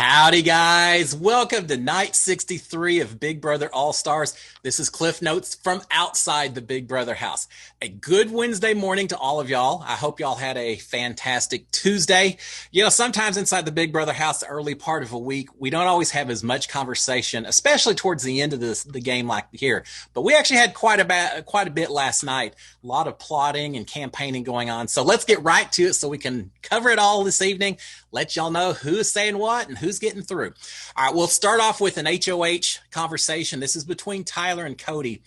Howdy, guys. Welcome to night 63 of Big Brother All-Stars. This is Cliff Notes from outside the Big Brother house. A good Wednesday morning to all of y'all. I hope y'all had a fantastic Tuesday. Sometimes inside the Big Brother house, the early part of a week, we don't always have as much conversation, especially towards the end of the game like here. But we actually had quite a bit last night. A lot of plotting and campaigning going on. So let's get right to it so we can cover it all this evening. Let y'all know who's saying what and who's getting through. All right, we'll start off with an HOH conversation. This is between Tyler and Cody.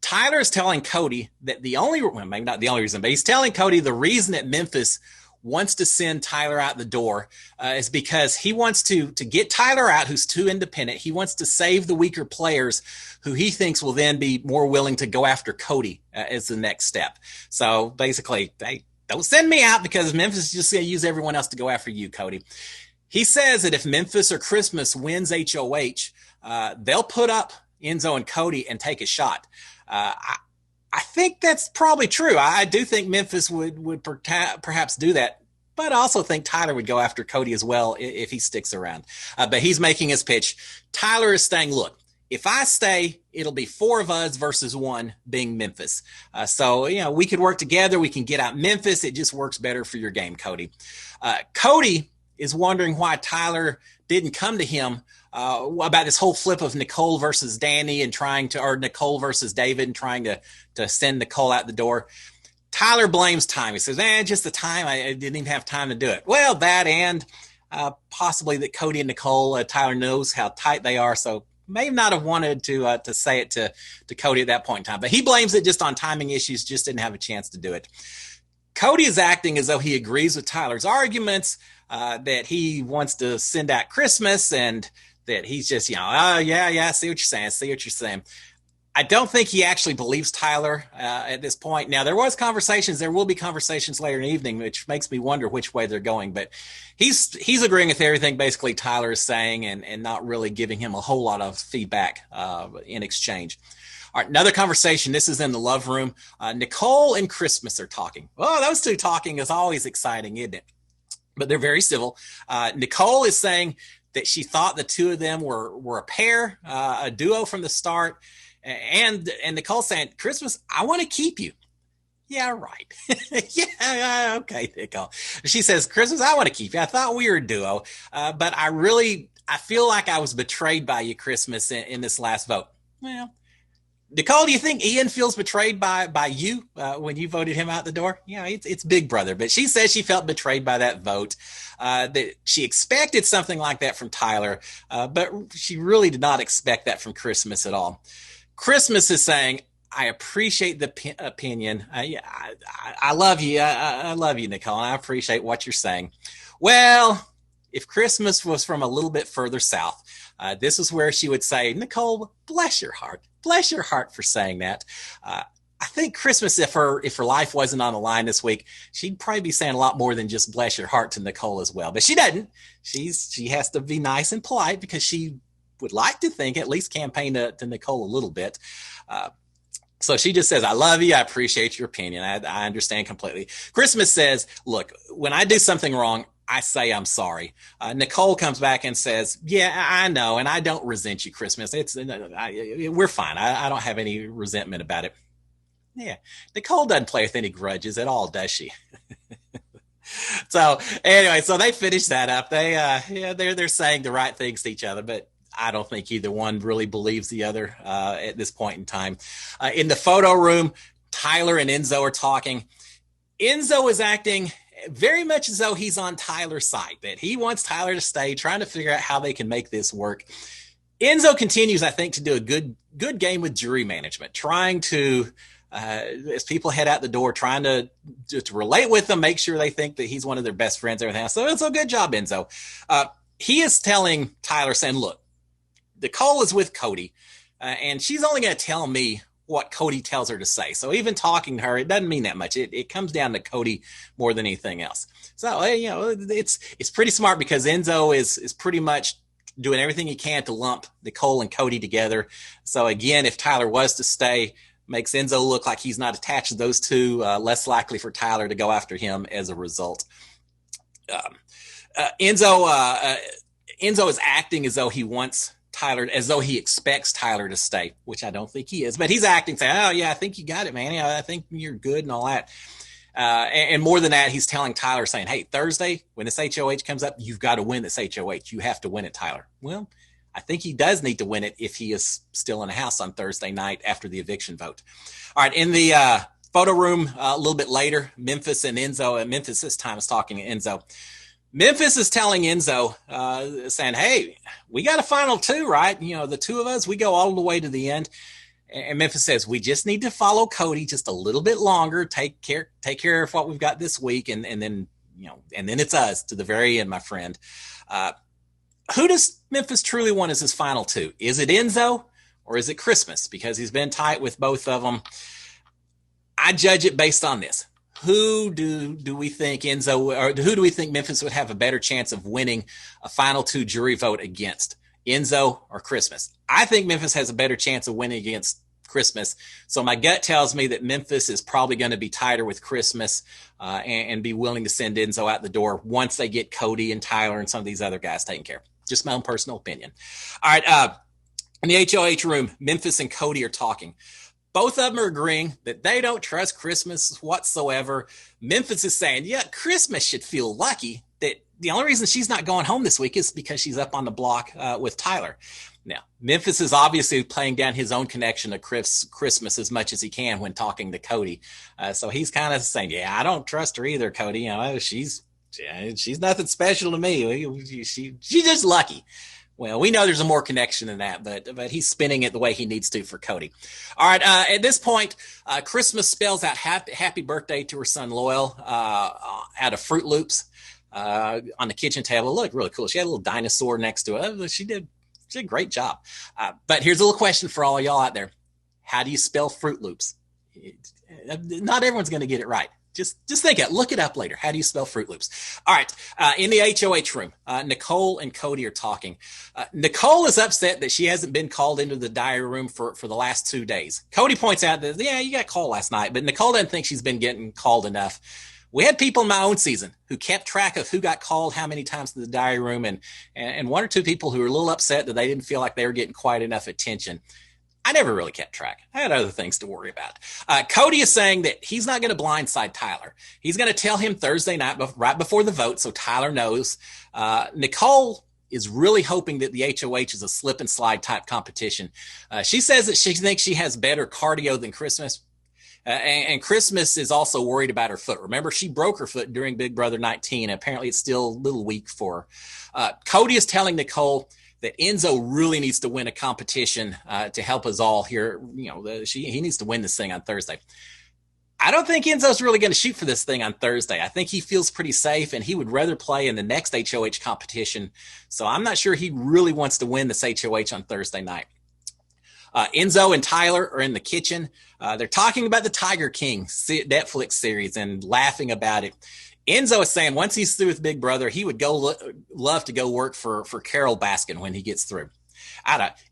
Tyler is telling Cody that maybe not the only reason, but he's telling Cody the reason that Memphis wants to send Tyler out the door is because he wants to get Tyler out, who's too independent. He wants to save the weaker players who he thinks will then be more willing to go after Cody as the next step. So basically, don't send me out because Memphis is just going to use everyone else to go after you, Cody. He says that if Memphis or Christmas wins HOH, they'll put up Enzo and Cody and take a shot. I think that's probably true. I do think Memphis would perhaps do that, but I also think Tyler would go after Cody as well if he sticks around. But he's making his pitch. Tyler is saying, look, if I stay, it'll be 4 of us versus 1 being Memphis. So we could work together. We can get out Memphis. It just works better for your game, Cody. Cody is wondering why Tyler didn't come to him about this whole flip of Nicole versus Danny and or Nicole versus David and trying to send Nicole out the door. Tyler blames time. He says, just the time. I didn't even have time to do it. Well, that and possibly that Cody and Nicole, Tyler knows how tight they are, so may not have wanted to say it to Cody at that point in time. But he blames it just on timing issues, just didn't have a chance to do it. Cody is acting as though he agrees with Tyler's arguments, that he wants to send out Christmas and that he's just, I see what you're saying. I don't think he actually believes Tyler at this point. Now, there will be conversations later in the evening, which makes me wonder which way they're going. But he's agreeing with everything basically Tyler is saying and not really giving him a whole lot of feedback in exchange. All right, another conversation. This is in the love room. Nicole and Christmas are talking. Oh, those two talking is always exciting, isn't it? But they're very civil. Nicole is saying that she thought the two of them were a pair, a duo from the start. And Nicole saying, Christmas, I want to keep you. Yeah, right. Yeah, okay, Nicole. She says, Christmas, I want to keep you. I thought we were a duo, but I feel like I was betrayed by you, Christmas, in this last vote. Well, Nicole, do you think Ian feels betrayed by you when you voted him out the door? It's Big Brother, but she says she felt betrayed by that vote, that she expected something like that from Tyler, but she really did not expect that from Christmas at all. Christmas is saying, I appreciate the opinion. I love you. I love you, Nicole, and I appreciate what you're saying. Well, if Christmas was from a little bit further south, this is where she would say, Nicole, bless your heart. Bless your heart for saying that. I think Christmas, if her life wasn't on the line this week, she'd probably be saying a lot more than just bless your heart to Nicole as well. But she doesn't. She has to be nice and polite because she would like to think, at least campaign to Nicole a little bit. So she just says, I love you. I appreciate your opinion. I understand completely. Christmas says, look, when I do something wrong, I say I'm sorry. Nicole comes back and says, yeah, I know. And I don't resent you, Christmas. We're fine. I don't have any resentment about it. Yeah. Nicole doesn't play with any grudges at all, does she? So anyway, so they finish that up. They're saying the right things to each other, but I don't think either one really believes the other at this point in time. In the photo room, Tyler and Enzo are talking. Enzo is acting very much as though he's on Tyler's side, that he wants Tyler to stay, trying to figure out how they can make this work. Enzo continues, I think, to do a good game with jury management, trying to, as people head out the door, trying to relate with them, make sure they think that he's one of their best friends, everything else. So it's a good job, Enzo. He is telling Tyler, saying, look, Nicole is with Cody, and she's only going to tell me what Cody tells her to say. So even talking to her, it doesn't mean that much. It comes down to Cody more than anything else. So, it's pretty smart because Enzo is pretty much doing everything he can to lump Nicole and Cody together. So again, if Tyler was to stay, makes Enzo look like he's not attached to those two, less likely for Tyler to go after him as a result. Enzo Enzo is acting as though he wants Tyler, as though he expects Tyler to stay, which I don't think he is, but he's acting saying, oh yeah, I think you got it, man. Yeah, I think you're good and all that. And more than that, he's telling Tyler saying, hey, Thursday, when this HOH comes up, you've got to win this HOH. You have to win it, Tyler. Well, I think he does need to win it if he is still in the house on Thursday night after the eviction vote. All right, in the photo room a little bit later, Memphis and Enzo, and Memphis this time is talking to Enzo. Memphis is telling Enzo, saying, hey, we got a final two, right? You know, the two of us, we go all the way to the end. And Memphis says, we just need to follow Cody just a little bit longer, take care of what we've got this week, and then, you know, and then it's us to the very end, my friend. Who does Memphis truly want as his final two? Is it Enzo or is it Christmas? Because he's been tight with both of them. I judge it based on this. Who do we think Enzo, or who do we think Memphis would have a better chance of winning a final two jury vote against? Enzo or Christmas? I think Memphis has a better chance of winning against Christmas. So my gut tells me that Memphis is probably going to be tighter with Christmas and be willing to send Enzo out the door once they get Cody and Tyler and some of these other guys taken care of. Just my own personal opinion. All right. In the HOH room, Memphis and Cody are talking. Both of them are agreeing that they don't trust Christmas whatsoever. Memphis is saying, yeah, Christmas should feel lucky that the only reason she's not going home this week is because she's up on the block with Tyler. Now, Memphis is obviously playing down his own connection to Christmas as much as he can when talking to Cody. So he's kind of saying, yeah, I don't trust her either, Cody. You know, she's nothing special to me. She's just lucky. Well, we know there's a more connection than that, but he's spinning it the way he needs to for Cody. All right, at this point, Christmas spells out happy birthday to her son Loyal out of Fruit Loops on the kitchen table. It looked really cool. She had a little dinosaur next to her. She did a great job. But here's a little question for all y'all out there. How do you spell Fruit Loops? Not everyone's going to get it right. Just think it. Look it up later. How do you spell Fruit Loops? All right. In the HOH room, Nicole and Cody are talking. Nicole is upset that she hasn't been called into the diary room for the last 2 days. Cody points out that, yeah, you got called last night, but Nicole doesn't think she's been getting called enough. We had people in my own season who kept track of who got called how many times to the diary room, and one or two people who were a little upset that they didn't feel like they were getting quite enough attention. I never really kept track. I had other things to worry about. Cody is saying that he's not going to blindside Tyler. He's going to tell him Thursday night, right before the vote, so Tyler knows. Nicole is really hoping that the HOH is a slip and slide type competition. She says that she thinks she has better cardio than Christmas. And Christmas is also worried about her foot. Remember, she broke her foot during Big Brother 19. Apparently, it's still a little weak for her. Cody is telling Nicole that Enzo really needs to win a competition to help us all here. You know, he needs to win this thing on Thursday. I don't think Enzo's really going to shoot for this thing on Thursday. I think he feels pretty safe, and he would rather play in the next HOH competition. So I'm not sure he really wants to win this HOH on Thursday night. Enzo and Tyler are in the kitchen. They're talking about the Tiger King Netflix series and laughing about it. Enzo is saying once he's through with Big Brother, he would love to go work for Carol Baskin when he gets through.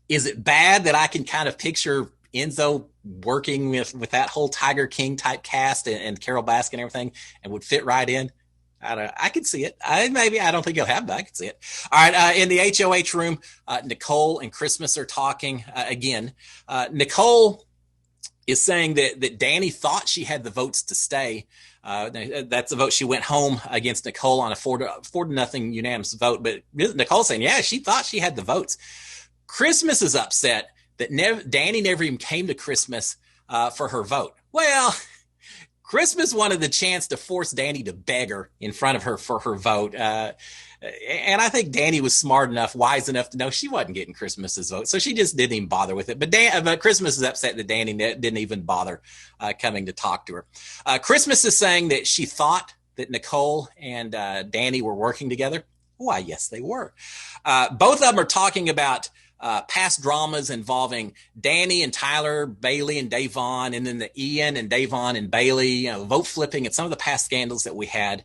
Is it bad that I can kind of picture Enzo working with that whole Tiger King type cast and Carol Baskin and everything and would fit right in? I can see it. I don't think he'll have, but I can see it. All right. In the HOH room, Nicole and Christmas are talking again. Nicole is saying that Danny thought she had the votes to stay. That's the vote. She went home against Nicole on a 4-0 unanimous vote. But Nicole's saying, yeah, she thought she had the votes. Christmas is upset that Danny never even came to Christmas for her vote. Well, Christmas wanted the chance to force Danny to beg her in front of her for her vote. And I think Danny was smart enough, wise enough to know she wasn't getting Christmas's vote. So she just didn't even bother with it. But Christmas is upset that Danny didn't even bother coming to talk to her. Christmas is saying that she thought that Nicole and Danny were working together. Why, yes, they were. Both of them are talking about past dramas involving Danny and Tyler, Bailey and Davon, and then the Ian and Davon and Bailey, vote flipping and some of the past scandals that we had.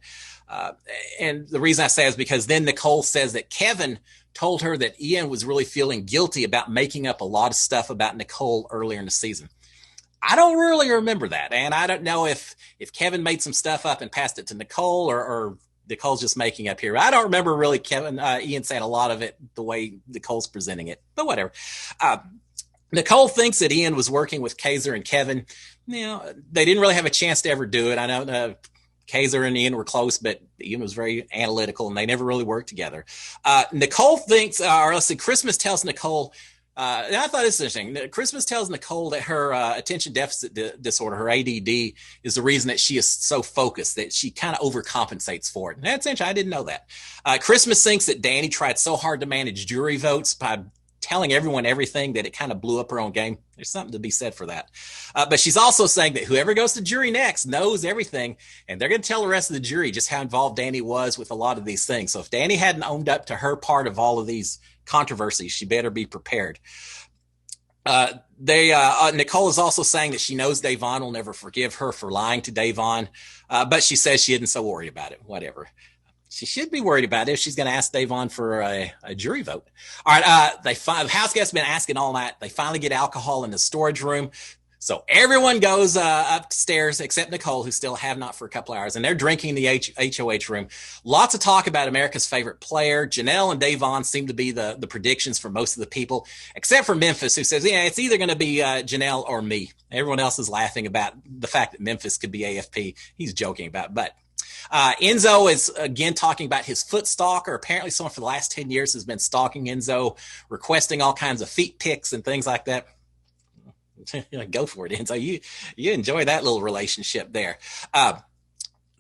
And the reason I say is because then Nicole says that Kevin told her that Ian was really feeling guilty about making up a lot of stuff about Nicole earlier in the season. I don't really remember that. And I don't know if Kevin made some stuff up and passed it to Nicole or Nicole's just making up here. I don't remember really Ian saying a lot of it the way Nicole's presenting it, but whatever. Nicole thinks that Ian was working with Kaiser and Kevin. They didn't really have a chance to ever do it. I know Kaiser and Ian were close, but Ian was very analytical and they never really worked together. Nicole thinks, or let's see, Christmas tells Nicole, and I thought this was interesting. Christmas tells Nicole that her attention deficit disorder, her ADD, is the reason that she is so focused, that she kind of overcompensates for it. And that's interesting. I didn't know that. Christmas thinks that Danny tried so hard to manage jury votes by telling everyone everything that it kind of blew up her own game. There's something to be said for that. But she's also saying that whoever goes to jury next knows everything, and they're going to tell the rest of the jury just how involved Danny was with a lot of these things. So if Danny hadn't owned up to her part of all of these controversies, she better be prepared. Nicole is also saying that she knows Davon will never forgive her for lying to Davon, but she says she isn't so worried about it. Whatever. She should be worried about it if she's going to ask Davon for a jury vote. All right, the house guests have been asking all night. They finally get alcohol in the storage room. So everyone goes upstairs except Nicole, who still have not for a couple hours, and they're drinking in the HOH room. Lots of talk about America's favorite player. Janelle and Davon seem to be the predictions for most of the people, except for Memphis, who says, yeah, it's either going to be Janelle or me. Everyone else is laughing about the fact that Memphis could be AFP. He's joking about it, but Enzo is again talking about his foot stalker. Apparently someone for the last 10 years has been stalking Enzo, requesting all kinds of feet pics and things like that. Go for it, Enzo. You enjoy that little relationship there.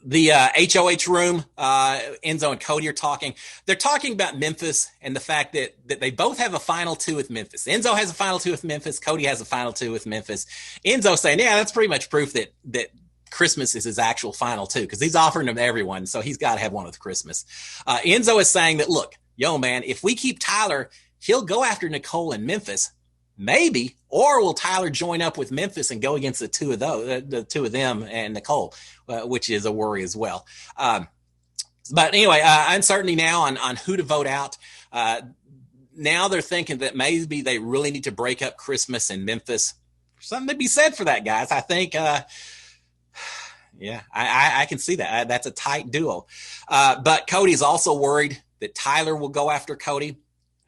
The HOH room, Enzo and Cody are talking. They're talking about Memphis and the fact that they both have a final two with Memphis. Enzo has a final two with Memphis. Cody has a final two with Memphis. Enzo saying, yeah, that's pretty much proof that Christmas is his actual final two, because he's offering them to everyone, so he's got to have one with Christmas. Enzo is saying that, look, yo, man, if we keep Tyler, he'll go after Nicole and Memphis. Maybe, or will Tyler join up with Memphis and go against the two of them and Nicole, which is a worry as well. But anyway, uncertainty now on who to vote out. Now they're thinking that maybe they really need to break up Christmas and Memphis. Something to be said for that, guys. I think, yeah, I can see that. That's a tight duo. But Cody's also worried that Tyler will go after Cody.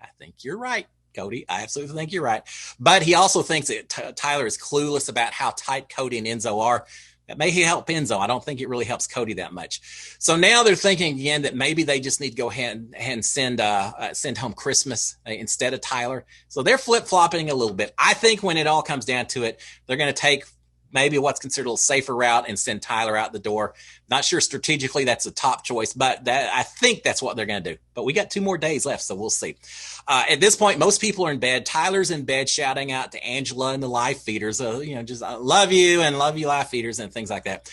I think you're right, Cody. I absolutely think you're right. But he also thinks that Tyler is clueless about how tight Cody and Enzo are. That may help Enzo. I don't think it really helps Cody that much. So now they're thinking again that maybe they just need to go ahead and send home Christmas instead of Tyler. So they're flip-flopping a little bit. I think when it all comes down to it, they're going to take maybe what's considered a safer route and send Tyler out the door. Not sure strategically that's a top choice, but I think that's what they're going to do. But we got 2 more days left, so we'll see. At this point, most people are in bed. Tyler's in bed shouting out to Angela and the live feeders, just love you and love you live feeders and things like that.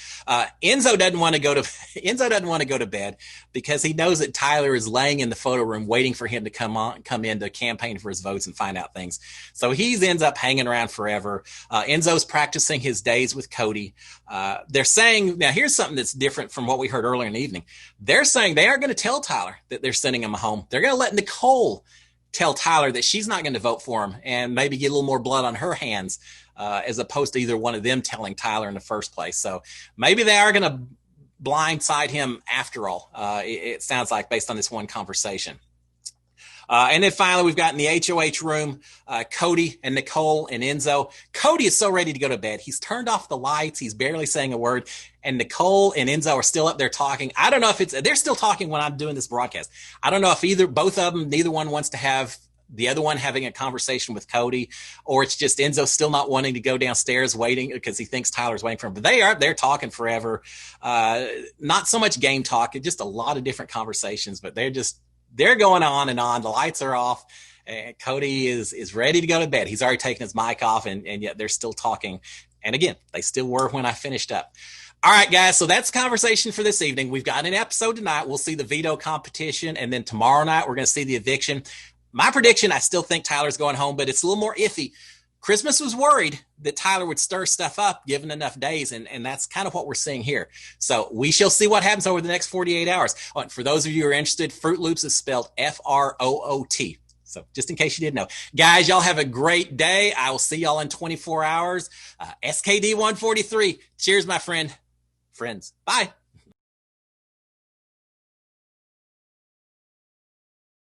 Enzo doesn't want to go to bed because he knows that Tyler is laying in the photo room waiting for him to come in to campaign for his votes and find out things. So he ends up hanging around forever. Enzo's practicing his days with Cody. They're saying, now here's something that's different from what we heard earlier in the evening. They're saying they aren't going to tell Tyler that they're sending him home. They're going to let Nicole tell Tyler that she's not going to vote for him and maybe get a little more blood on her hands, as opposed to either one of them telling Tyler in the first place. So maybe they are going to blindside him after all. It sounds like, based on this one conversation. And then finally, we've got in the HOH room, Cody and Nicole and Enzo. Cody is so ready to go to bed. He's turned off the lights. He's barely saying a word. And Nicole and Enzo are still up there talking. I don't know if they're still talking when I'm doing this broadcast. I don't know if both of them, neither one wants to have the other one having a conversation with Cody, or it's just Enzo still not wanting to go downstairs waiting because he thinks Tyler's waiting for him. But they're talking forever. Not so much game talk, just a lot of different conversations, but they're going on and on. The lights are off. And Cody is ready to go to bed. He's already taken his mic off, and yet they're still talking. And again, they still were when I finished up. All right, guys. So that's conversation for this evening. We've got an episode tonight. We'll see the veto competition. And then tomorrow night, we're going to see the eviction. My prediction, I still think Tyler's going home, but it's a little more iffy. Christmas was worried that Tyler would stir stuff up given enough days, and that's kind of what we're seeing here. So we shall see what happens over the next 48 hours. For those of you who are interested, Fruit Loops is spelled F-R-O-O-T. So just in case you didn't know. Guys, y'all have a great day. I will see y'all in 24 hours. SKD 143. Cheers, my friends. Bye.